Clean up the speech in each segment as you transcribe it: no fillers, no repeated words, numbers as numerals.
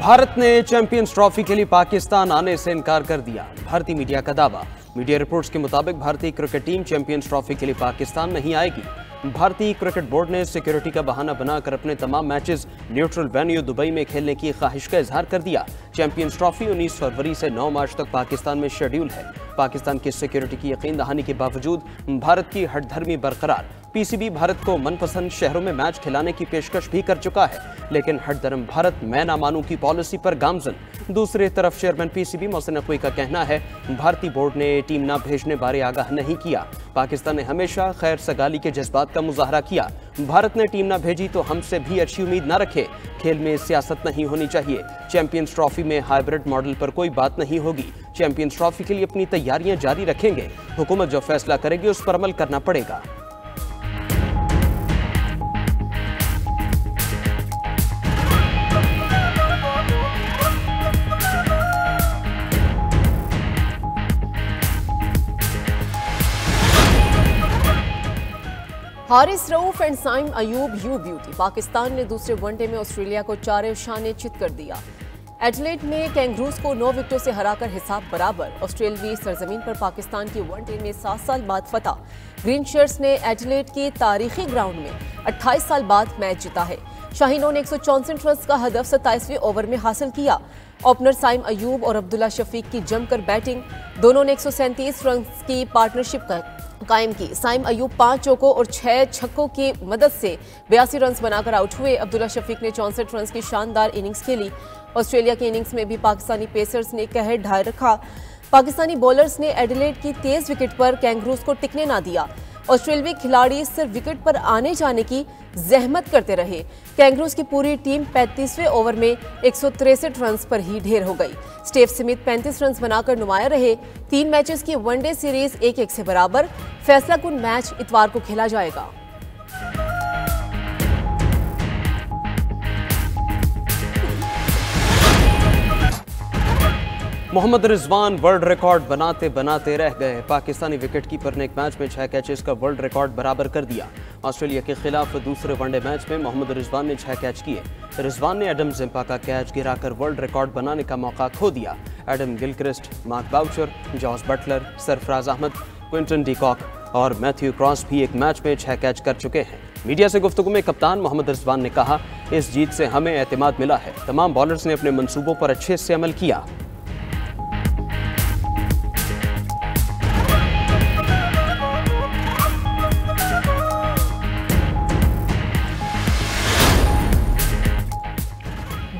भारत ने champions trophy के लिए पाकिस्तान आने से इनकार कर दिया। भारतीय मीडिया का दावा। मीडिया रिपोर्ट्स के मुताबिक भारतीय क्रिकेट टीम चैंपियंस ट्रॉफी के लिए पाकिस्तान नहीं आएगी। भारतीय क्रिकेट बोर्ड ने सिक्योरिटी का बहाना बनाकर अपने तमाम मैचेस न्यूट्रल वेन्यू दुबई में खेलने की ख्वाहिश का इजहार कर दिया। चैंपियंस ट्रॉफी 19 फरवरी से 9 मार्च तक पाकिस्तान में शेड्यूल है। पाकिस्तान की सिक्योरिटी की यकीन दहानी के बावजूद भारत की हठधर्मी बरकरार। पीसीबी भारत को मनपसंद शहरों में मैच खिलाने की पेशकश भी कर चुका है, लेकिन हठधर्म भारत मैं ना मानूं की पॉलिसी पर गामजन। दूसरी तरफ चेयरमैन पीसीबी मोहसिन नकवी का कहना है भारतीय बोर्ड ने टीम न भेजने बारे आगाह नहीं किया। पाकिस्तान ने हमेशा खैर सगाली के जज्बात का मुजाहरा किया। भारत ने टीम न भेजी तो हमसे भी अच्छी उम्मीद न रखे। खेल में सियासत नहीं होनी चाहिए। चैंपियंस ट्रॉफी में हाइब्रिड मॉडल पर कोई बात नहीं होगी। चैंपियंस ट्रॉफी के लिए अपनी तैयारियां जारी रखेंगे। हुकूमत जो फैसला करेगी उस पर अमल करना पड़ेगा। Haris Rauf and Saim Ayub you beauty. Pakistan ने दूसरे वनडे में ऑस्ट्रेलिया को 4 शाने चित कर दिया। एडिलेड में कैंगरूज को 9 विकेटों से हराकर हिसाब बराबर। ऑस्ट्रेलियावी सरजमीन पर पाकिस्तान की वनडे में 7 साल बाद फतह। ग्रीन शर्ट्स ने एडिलेड के तारीखी ग्राउंड में 28 साल बाद मैच जीता है। शाहीनों ने 164 रन का हदफ 27वें ओवर में हासिल किया। ओपनर साइम अयूब और अब्दुल्ला शफीक की जमकर बैटिंग। दोनों ने 137 रन की पार्टनरशिप कायम की। साइम अयूब 5 चौकों और 6 छक्कों की मदद से 82 रन बनाकर आउट हुए। अब्दुल्ला शफीक ने 64 रन की शानदार इनिंग्स खेली। ऑस्ट्रेलिया की इनिंग्स में भी पाकिस्तानी पेसर्स ने कहर ढाए रखा। पाकिस्तानी बॉलर्स ने एडिलेड की तेज विकेट पर कैंगरूज को टिकने ना दिया। ऑस्ट्रेलियावी खिलाड़ी सिर्फ विकेट पर आने जाने की जहमत करते रहे। कैंगरूज की पूरी टीम 35वें ओवर में 163 रन पर ही ढेर हो गई। स्टेव स्मिथ 35 रन बनाकर नुमाया रहे। 3 मैचेस की वनडे सीरीज 1-1 से बराबर। फैसला कुन मैच इतवार को खेला जाएगा। मोहम्मद रिजवान वर्ल्ड रिकॉर्ड बनाते बनाते रह गए। पाकिस्तानी विकेटकीपर ने एक मैच में 6 कैचेस का वर्ल्ड रिकॉर्ड बराबर कर दिया। ऑस्ट्रेलिया के खिलाफ दूसरे वनडे मैच में मोहम्मद रिजवान ने 6 कैच किए। रिजवान ने एडम जिम्पा का कैच गिराकर वर्ल्ड रिकॉर्ड बनाने का मौका खो दिया। Adam Gilchrist, Mark Boucher, Jos Buttler, Sarfaraz Ahmed, Quinton de Kock और मैथ्यू क्रॉस भी एक मैच में 6 कैच कर चुके हैं। मीडिया से गुफ्तगू में कप्तान मोहम्मद रिजवान ने कहा, इस जीत से हमें एतमाद मिला है। तमाम बॉलर्स ने अपने मंसूबों पर अच्छे से अमल किया।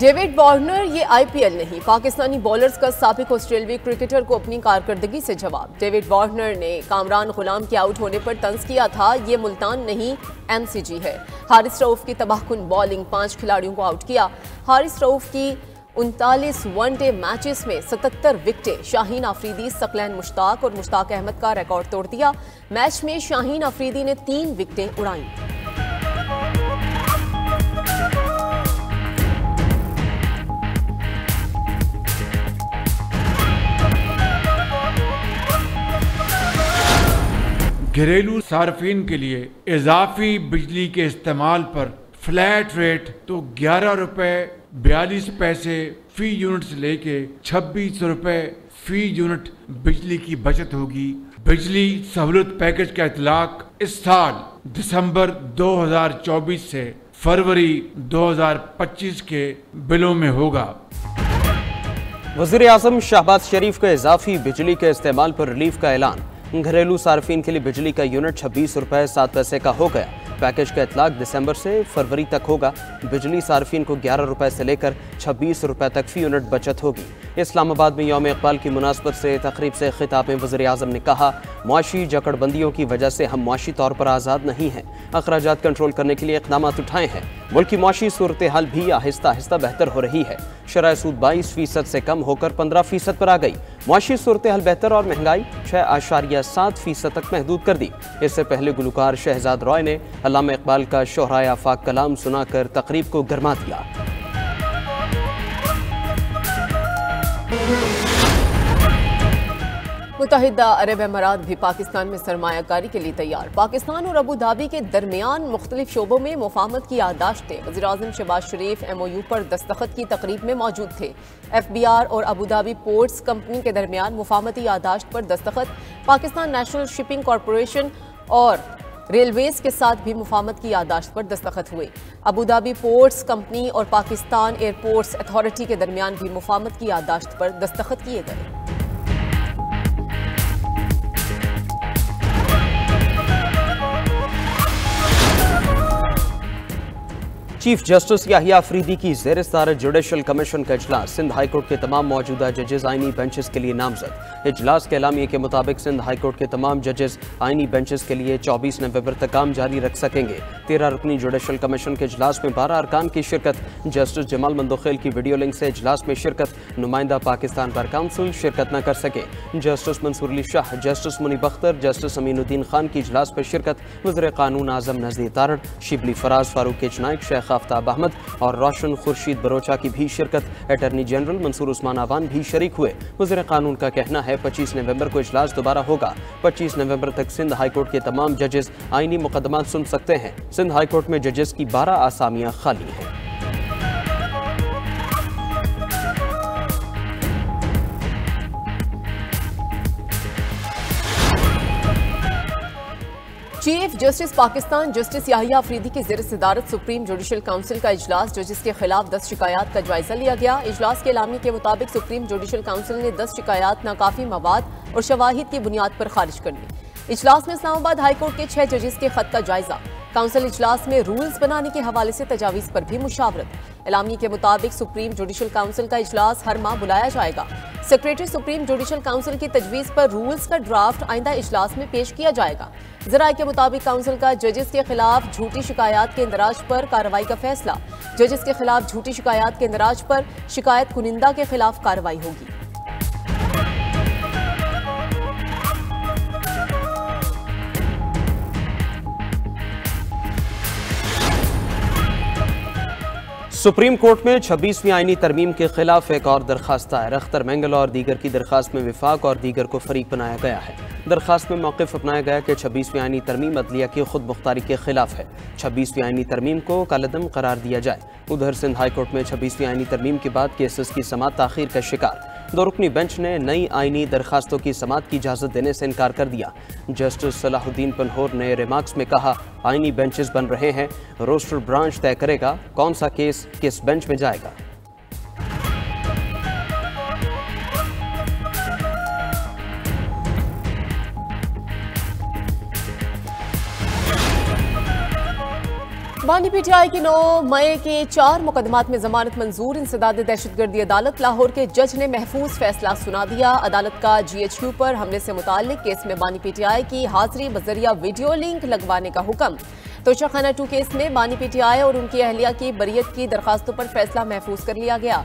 डेविड वार्नर ये आईपीएल नहीं। पाकिस्तानी बॉलर्स का साबिक ऑस्ट्रेलियावी क्रिकेटर को अपनी कारकर्दगी से जवाब। डेविड वार्नर ने कामरान गुलाम के आउट होने पर तंज किया था, ये मुल्तान नहीं एमसीजी है। हारिस रऊफ की तबाहकुन बॉलिंग 5 खिलाड़ियों को आउट किया। हारिस रऊफ की 39 वनडे मैचेस में 77 विकेटें। शाहीन अफरीदी, सकलैन मुश्ताक और मुश्ताक अहमद का रिकॉर्ड तोड़ दिया। मैच में शाहीन अफरीदी ने 3 विकेटें उड़ाई। घरेलू सार्फिन के लिए इजाफी बिजली के इस्तेमाल पर फ्लैट रेट तो 11 रुपए 42 पैसे फी यूनिट से लेके 26 रुपए फी यूनिट बिजली की बचत होगी। बिजली सहूलत पैकेज का इतलाक इस साल दिसंबर 2024 से फरवरी 2025 के बिलों में होगा। वज़ीर आज़म शहबाज शरीफ का इजाफी बिजली के इस्तेमाल पर रिलीफ का ऐलान। घरेलू सार्फिन के लिए बिजली का यूनिट 26 रुपए 7 पैसे का हो गया। पैकेज का इतलाक दिसंबर से फरवरी तक होगा। बिजली सार्फिन को 11 रुपए से लेकर 26 रुपए तक फी यूनिट बचत होगी। इस्लामाबाद में यौम इक़बाल की मुनासबत से तकरीब से खिताब में वज़ीर आज़म ने कहा, मुआशी जकड़बंदियों की वजह से हम मुआशी तौर पर आज़ाद नहीं हैं। अखराजात कंट्रोल करने के लिए इक़दाम उठाए हैं। मुल्क की मुआशी सूरत हाल भी आहिस्ता आहिस्ता बेहतर हो रही है। शरह सूद 22% से कम होकर 15% पर आ गई। मुआशी सूरत हाल बेहतर और महंगाई 6.7% तक महदूद कर दी। इससे पहले गुलकार शहजाद रॉय ने अल्लामा इक़बाल का शोहराए आफाक कलाम सुनाकर तकरीब को गरमा दिया। मुत्तहिदा अरब अमारात भी पाकिस्तान में सरमायाकारी के लिए तैयार। पाकिस्तान और अबू धाबी के दरमियान मुख्तलिफ शोबों में मुफाहमत की याददाश्तें। वज़ीर-ए-आज़म शहबाज शरीफ MOU पर दस्तखत की तकरीब में मौजूद थे। FBR और अबू धाबी पोर्ट्स कंपनी के दरमियान मुफाहमती याददाश्त पर दस्तखत। पाकिस्तान नेशनल शिपिंग कॉरपोरेशन और रेलवेज के साथ भी मुफाहमत की याददाश्त पर दस्तखत हुए। अबू धाबी पोर्ट्स कंपनी और पाकिस्तान एयरपोर्ट्स अथॉरिटी के दरमियान भी मुफाहमत की याददाश्त पर दस्तखत किए गए। चीफ जस्टिस याहिया अफरीदी की ज़ेर सदारत जुडिशल कमीशन का इजलास। सिंध हाईकोर्ट के तमाम मौजूदा जजेस आइनी बेंचेस के लिए नामजद। इजलास के एलामिये के मुताबिक सिंध हाईकोर्ट के तमाम जजेस आइनी बेंचेस के लिए 24 नवंबर तक काम जारी रख सकेंगे। 13 रुकनी जुडिशल कमीशन के इजलास में 12 अरकान की शिरकत। जस्टिस जमाल मंदोखेल की वीडियो लिंक से इजलास में शिरकत। नुमाइंदा पाकिस्तान बार काउंसिल शिरकत न कर सके। Justice Mansoor Ali Shah, justice Munib Akhtar, justice Aminuddin Khan की इजलास पर शिरकत। वज़ीर कानून आज़म नज़ीर तारड़, शिबली फराज, फारूक एचनाइक, शेख आफ्ताब अहमद और रोशन खुर्शीद बरोचा की भी शिरकत। अटॉर्नी जनरल मंसूर उस्मान आवान भी शरीक हुए। वज़ीर कानून का कहना है 25 नवंबर को इजलास दोबारा होगा। 25 नवंबर तक सिंध हाईकोर्ट के तमाम जजेस आइनी मुकदमात सुन सकते हैं। सिंध हाईकोर्ट में जजेस की 12 आसामियां खाली हैं। Chief justice Pakistan justice Yahya Afridi की ज़ेर सदारत सुप्रीम जुडिशल काउंसिल का इजलास। जजेस के खिलाफ 10 शिकायत का जायजा लिया गया। इजलास के एलामी के मुताबिक सुप्रीम जुडिशल काउंसिल ने 10 शिकायत नाकाफी मवाद और शवाहिद की बुनियाद पर खारिज कर दी। इजलास में इस्लामाबाद हाईकोर्ट के 6 जजेस के खत का जायजा। काउंसिल इजलास में रूल्स बनाने के हवाले से तजावीज़ पर भी मुशावरत। एलामी के मुताबिक सुप्रीम जुडिशल काउंसिल का इजलास हर माह बुलाया जाएगा। सेक्रेटरी सुप्रीम जुडिशल काउंसिल की तजवीज़ पर रूल्स का ड्राफ्ट आइंदा इजलास में पेश किया जाएगा। ज़राए के मुताबिक काउंसिल का जजेस के खिलाफ झूठी शिकायत के इंदराज पर कार्रवाई का फैसला। जजेस के खिलाफ झूठी शिकायत के इंदराज पर शिकायत कुनिंदा के खिलाफ कार्रवाई होगी। सुप्रीम कोर्ट में 26वीं आईनी तरमीम के खिलाफ एक और दरखास्त दायर। अख्तर मेंगल और दीगर की दरखास्त में विफाक और दीगर को फरीक बनाया गया है। दरखास्त में मौक़िफ़ अपनाया गया कि 26वीं आईनी तरमीम अदलिया की खुद मुख्तारी के खिलाफ है। 26वीं आईनी तरमीम को कलअदम करार दिया जाए। उधर सिंध हाईकोर्ट में 26वीं आईनी तरमीम के बाद केसेस की समाअत ताख़ीर का शिकार। 2 रुकनी बेंच ने नई आईनी दरखास्तों की समाअत की इजाज़त देने से इनकार कर दिया। जस्टिस सलाहुद्दीन पनहोर ने रिमार्क्स में कहा, आईनी बेंचेस बन रहे हैं, रोस्टर ब्रांच तय करेगा कौन सा केस किस बेंच में जाएगा। बानी PTI की 9 मई के 4 मुकदमात में जमानत मंजूर। इंसदाद दहशतगर्दी अदालत लाहौर के जज ने महफूज फैसला सुना दिया। अदालत का GHQ पर हमले से मुताल्लिक केस में बानी PTI की हाजिरी बजरिया वीडियो लिंक लगवाने का हुक्म। तोशाखाना 2 केस में बानी PTI और उनकी अहलिया की बरियत की दरखास्तों पर फैसला महफूज कर लिया गया।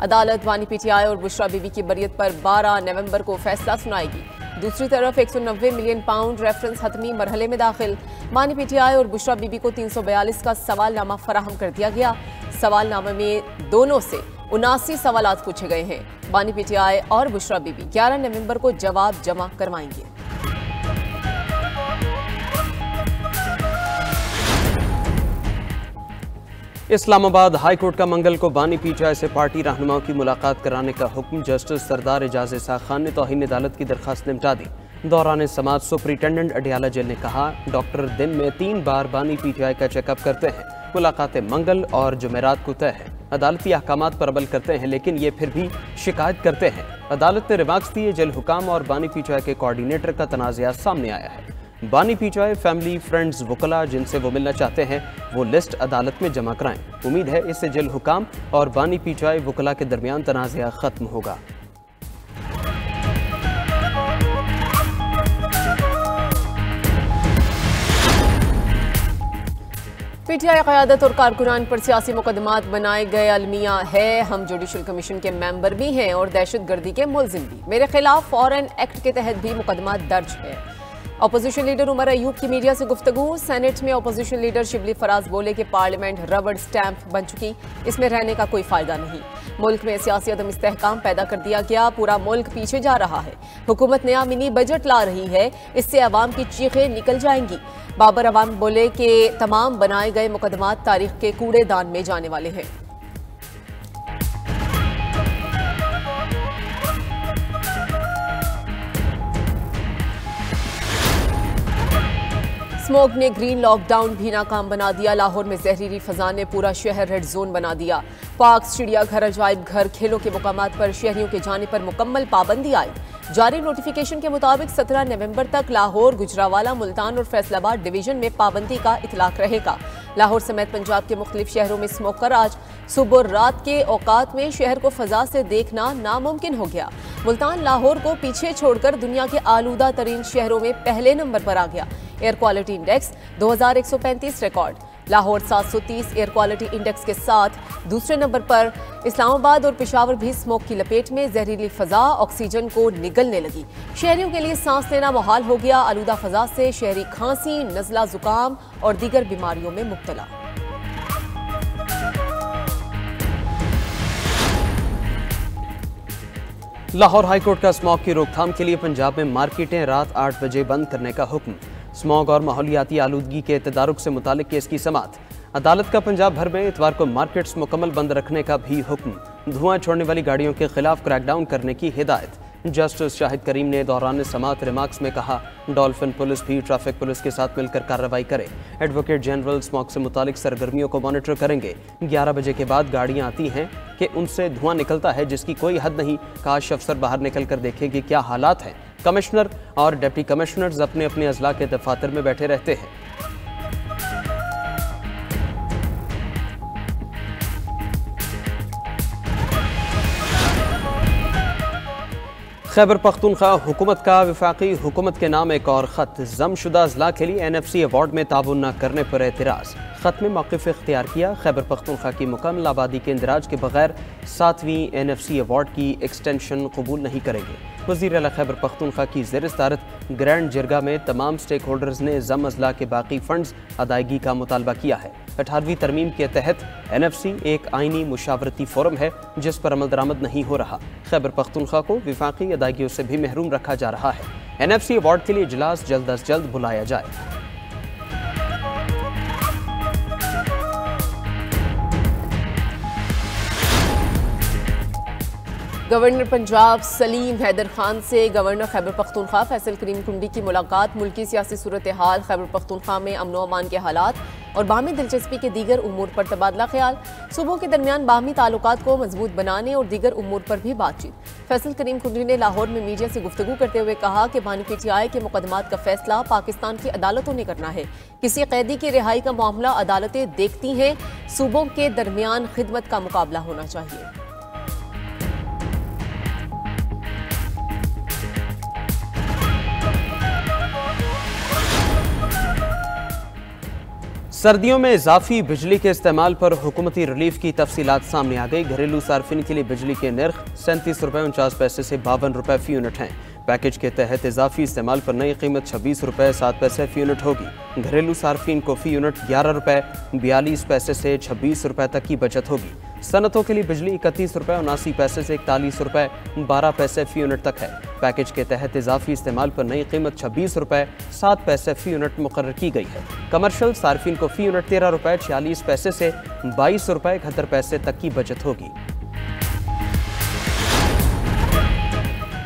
अदालत बानी PTI और बुशरा बीबी की बरियत पर 12 नवंबर को फैसला सुनाएगी। दूसरी तरफ 190 मिलियन पाउंड रेफरेंस हतमी मरहले में दाखिल। बानी PTI और बुशरा बीबी को 342 का सवालनामा फराहम कर दिया गया। सवालनामे में दोनों से 79 सवालात पूछे गए हैं। बानी PTI और बुशरा बीबी 11 नवंबर को जवाब जमा करवाएंगे। इस्लामाबाद हाईकोर्ट का मंगल को बानी PTI से पार्टी रहनुमाओं की मुलाकात कराने का हुक्म। जस्टिस सरदार एजाज इसाक खान ने तौहीन अदालत की दरखास्त निपटा दी। दौरान समात सुपरिटेंडेंट अडियाला जेल ने कहा, डॉक्टर दिन में 3 बार बानी PTI का चेकअप करते हैं। मुलाकातें मंगल और जुमेरात को तय है। अदालती अहकामात पर अमल करते हैं, लेकिन ये फिर भी शिकायत करते हैं। अदालत ने रिमार्क्स दिए। जेल हुकाम और बानी PTI के कोऑर्डिनेटर का तनाज़ा सामने आया है। बानी PTI फैमिली, फ्रेंड्स, वकला जिनसे वो मिलना चाहते हैं वो लिस्ट अदालत में जमा कराएं। उम्मीद है इससे जेल हुकाम और बानी PTI वकला के दरमियान तनाज़ा खत्म होगा। PTI क़यादत और कारकुनान पर सियासी मुकदमात बनाए गए। अलमिया है, हम जुडिशल कमीशन के मेंबर भी हैं और दहशत गर्दी के मुलजिम भी। मेरे खिलाफ फॉरेन एक्ट के तहत भी मुकदमा दर्ज है। अपोजिशन लीडर उमर अयूब की मीडिया से गुफ्तगू। सेनेट में अपोजिशन लीडर शिबली फराज बोले कि पार्लियामेंट रबड़ स्टैंप बन चुकी, इसमें रहने का कोई फायदा नहीं। मुल्क में सियासी अदम इस्तेहकाम पैदा कर दिया गया, पूरा मुल्क पीछे जा रहा है। हुकूमत नया मिनी बजट ला रही है, इससे अवाम की चीखें निकल जाएंगी। बाबर अवाम बोले कि तमाम बनाए गए मुकदमात तारीख के कूड़ेदान में जाने वाले हैं। स्मोक ने ग्रीन लॉकडाउन भी नाकाम बना दिया। लाहौर में जहरीली फजा ने पूरा शहर रेड जोन बना दिया। पार्क, चिड़ियाघर, अजायब घर, खेलों के मुकामात पर शहरियों के जाने पर मुकम्मल पाबंदी आई। जारी नोटिफिकेशन के मुताबिक 17 नवंबर तक लाहौर, गुजरावाला, मुल्तान और फैसलाबाद डिवीजन में पाबंदी का इतलाक रहेगा। लाहौर समेत पंजाब के मुख्तलिफ शहरों में स्मोकर आज सुबह और रात के औकात में शहर को फजा से देखना नामुमकिन हो गया। मुल्तान लाहौर को पीछे छोड़कर दुनिया के आलूदा तरीन शहरों में पहले नंबर पर आ गया। Air quality index 2135 record. Lahore 730 air quality index के साथ दूसरे नंबर पर। इस्लामाबाद और पेशावर भी स्मोक की लपेट में। जहरीली फजा ऑक्सीजन को निगलने लगी। शहरियों के लिए सांस लेना मुहाल हो गया। आलूदा फजा से शहरी खांसी, नज़ला, जुकाम और दीगर बीमारियों में मुब्तला। लाहौर हाईकोर्ट का स्मॉग की रोकथाम के लिए पंजाब में मार्केटें रात 8 बजे बंद करने का हुक्म। स्मॉग और माहौलियाती आलूदगी के तदारुक से मुतालिक केस की समाअत। अदालत का पंजाब भर में इतवार को मार्केट्स मुकम्मल बंद रखने का भी हुक्म। धुआं छोड़ने वाली गाड़ियों के खिलाफ क्रैकडाउन करने की हिदायत। जस्टिस शाहिद करीम ने दौरान समाअत रिमार्क्स में कहा, डॉल्फिन पुलिस भी ट्रैफिक पुलिस के साथ मिलकर कार्रवाई करे। एडवोकेट जनरल स्मॉग से मुतालिक सरगर्मियों को मॉनिटर करेंगे। 11 बजे के बाद गाड़ियां आती हैं कि उनसे धुआं निकलता है जिसकी कोई हद नहीं। काश अफसर बाहर निकल कर देखें कि क्या हालात हैं। कमिश्नर और डिप्टी कमिश्नर्स अपने अपने अजला के दफातर में बैठे रहते हैं। खैबर पख्तूनख्वा हुकूमत का वफाकी हुकूमत के नाम एक और ख़त। जमशुदा अजला के लिए NFC अवार्ड में ताउन न करने पर एतराज़। ख़त में मौक़िफ़ इख्तियार किया। खैबर पख्तूनख्वा की मुकम्मल आबादी के इंदराज के बगैर 7वीं NFC अवार्ड की एक्सटेंशन कबूल नहीं करेंगे। वज़ीर आला खैबर पख्तूनख्वा की ज़ेर सदारत ग्रैंड जिरगा में तमाम स्टेक होल्डर्स ने जम अजला के बाकी फ़ंड्स अदायगी का मुतालबा किया है। 18वीं तरमीम के तहत NFC एक आइनी मुशावरती फोरम है जिस पर अमल दरामद नहीं हो रहा। खैबर पख्तूनख्वा को वफाकी अदायगियों से भी महरूम रखा जा रहा है। NFC अवार्ड के लिए इजलास जल्द अज जल्द बुलाया जाए। गवर्नर पंजाब सलीम हैदर खान से गवर्नर खैबर पख्तूनख्वा फैसल करीम कुंडी की मुलाकात। मुल्की सियासी सूरत हाल, खैबर पख्तूनख्वा में अमन व अमान के हालात और बाहमी दिलचस्पी के दीगर उमूर पर तबादला ख्याल। सूबों के दरमियान बाहमी ताल्लुकात को मजबूत बनाने और दीगर उमूर पर भी बातचीत। फैसल करीम कुंडी ने लाहौर में मीडिया से गुफ्तगू करते हुए कहा कि बानी PTI के मुकदमात का फैसला पाकिस्तान की अदालतों ने करना है। किसी कैदी की रिहाई का मामला अदालतें देखती हैं। सूबों के दरमियान खिदमत का मुकाबला होना चाहिए। सर्दियों में इजाफी बिजली के इस्तेमाल पर हुकूमती रिलीफ की तफसीलात सामने आ गई। घरेलू सार्फिन के लिए बिजली के नर्ख 37 रुपये 49 पैसे से 52 रुपये फी यूनिट हैं। पैकेज के तहत इजाफी इस्तेमाल पर नई कीमत 26 रुपये 7 पैसे फी यूनिट होगी। घरेलू सार्फिन को फी यूनिट 11 रुपये 42 पैसे से 26 रुपये तक की बचत होगी। सनतों के लिए बिजली 31 रुपये 79 पैसे से 41 रुपये 12 पैसे फी यूनिट तक है। पैकेज के तहत इजाफी इस्तेमाल पर नई कीमत 26 रुपये 7 पैसे फी यूनिट मुकर्रर की गई है। कमर्शियल सार्फिन को फी यूनिट 13 रुपये 46 पैसे से 22 रुपये 71 पैसे तक की बचत होगी।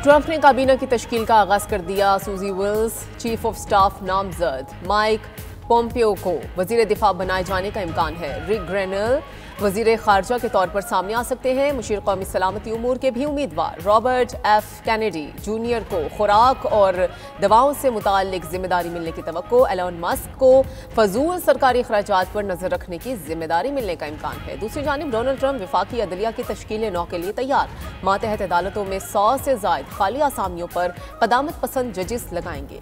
ट्रंप ने काबीना की तश्कील का आगाज कर दिया। सूजी विल्स चीफ ऑफ स्टाफ नामजद। माइक पोम्पियो को वजीर दिफा बनाए जाने का इम्कान है। रिक ग्रेनल वजीर खारजा के तौर पर सामने आ सकते हैं। मुशीर कौमी सलामती उमूर के भी उम्मीदवार। रॉबर्ट F कैनेडी जूनियर को खुराक और दवाओं से मुताल्लिक जिम्मेदारी मिलने की तवक्को। एलोन मस्क को फजूल सरकारी अखराजात पर नजर रखने की जिम्मेदारी मिलने का इम्कान है। दूसरी जानिब डोनाल्ड ट्रंप वफाकी अदलिया की तश्कील 9 के लिए तैयार। मातहत अदालतों में 100 से जायद खाली आसामियों पर कदामत पसंद जजिस लगाएंगे।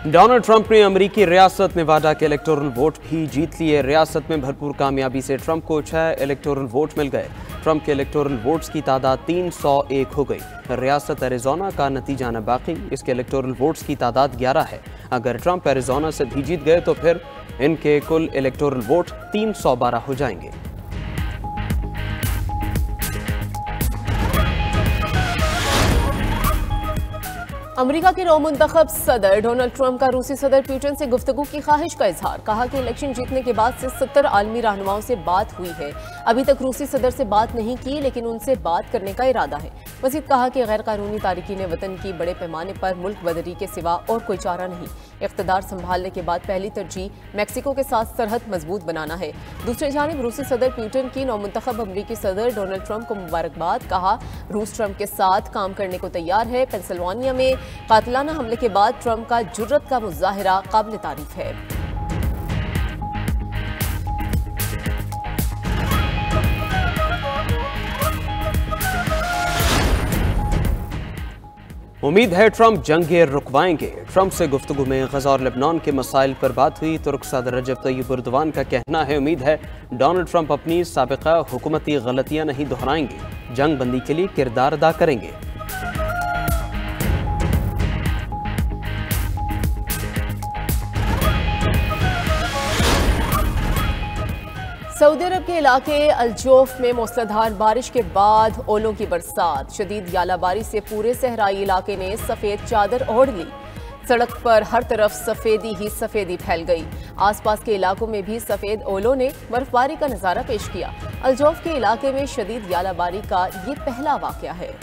डोनाल्ड ट्रंप ने अमेरिकी रियासत नेवाडा के इलेक्टोरल वोट भी जीत लिए। रियासत में भरपूर कामयाबी से ट्रंप को 6 इलेक्टोरल वोट मिल गए। ट्रंप के इलेक्टोरल वोट्स की तादाद 301 हो गई। रियासत एरिजोना का नतीजा न बाकी, इसके इलेक्टोरल वोट्स की तादाद 11 है। अगर ट्रंप एरिजोना से भी जीत गए तो फिर इनके कुल इलेक्टोरल वोट 312 हो जाएंगे। अमेरिका के नौमुंतखब सदर डोनाल्ड ट्रंप का रूसी सदर पुतिन से गुफ्तगू की ख्वाहिश का इजहार। कहा कि इलेक्शन जीतने के बाद से 70 आलमी रहनुमाओं से बात हुई है। अभी तक रूसी सदर से बात नहीं की, लेकिन उनसे बात करने का इरादा है। मजीद कहा कि गैर कानूनी तारिकीन वतन की बड़े पैमाने पर मुल्क बदरी के सिवा और कोई चारा नहीं। इख्तदार संभालने के बाद पहली तरजीह मैक्सिको के साथ सरहद मजबूत बनाना है। दूसरी जानिब रूसी सदर पुतिन की नौमुंतखब अमरीकी सदर डोनाल्ड ट्रंप को मुबारकबाद। कहा रूस ट्रंप के साथ काम करने को तैयार है। पेंसिल्वानिया में कातिलाना हमले के बाद ट्रंप का जुर्रत का मुजाहिरा काबिल तारीफ है। उम्मीद है ट्रंप जंगें रुकवाएंगे। ट्रंप से गुफ्तगू में गजा और लेबनान के मसाइल पर बात हुई। तुर्क सदर रजब तय्यिब एर्दोगान का कहना है, उम्मीद है डोनाल्ड ट्रंप अपनी साबिका हुकूमती गलतियां नहीं दोहराएंगे, जंग बंदी के लिए किरदार अदा करेंगे। सऊदी अरब के इलाके अलजोफ में मूसलाधार बारिश के बाद ओलों की बरसात, शदीद यालाबारी से पूरे सहराई इलाके ने सफेद चादर ओढ़ ली। सड़क पर हर तरफ सफेदी ही सफेदी फैल गई। आसपास के इलाकों में भी सफेद ओलों ने बर्फबारी का नजारा पेश किया। अलजोफ के इलाके में शदीद यालाबारी का ये पहला वाकया है।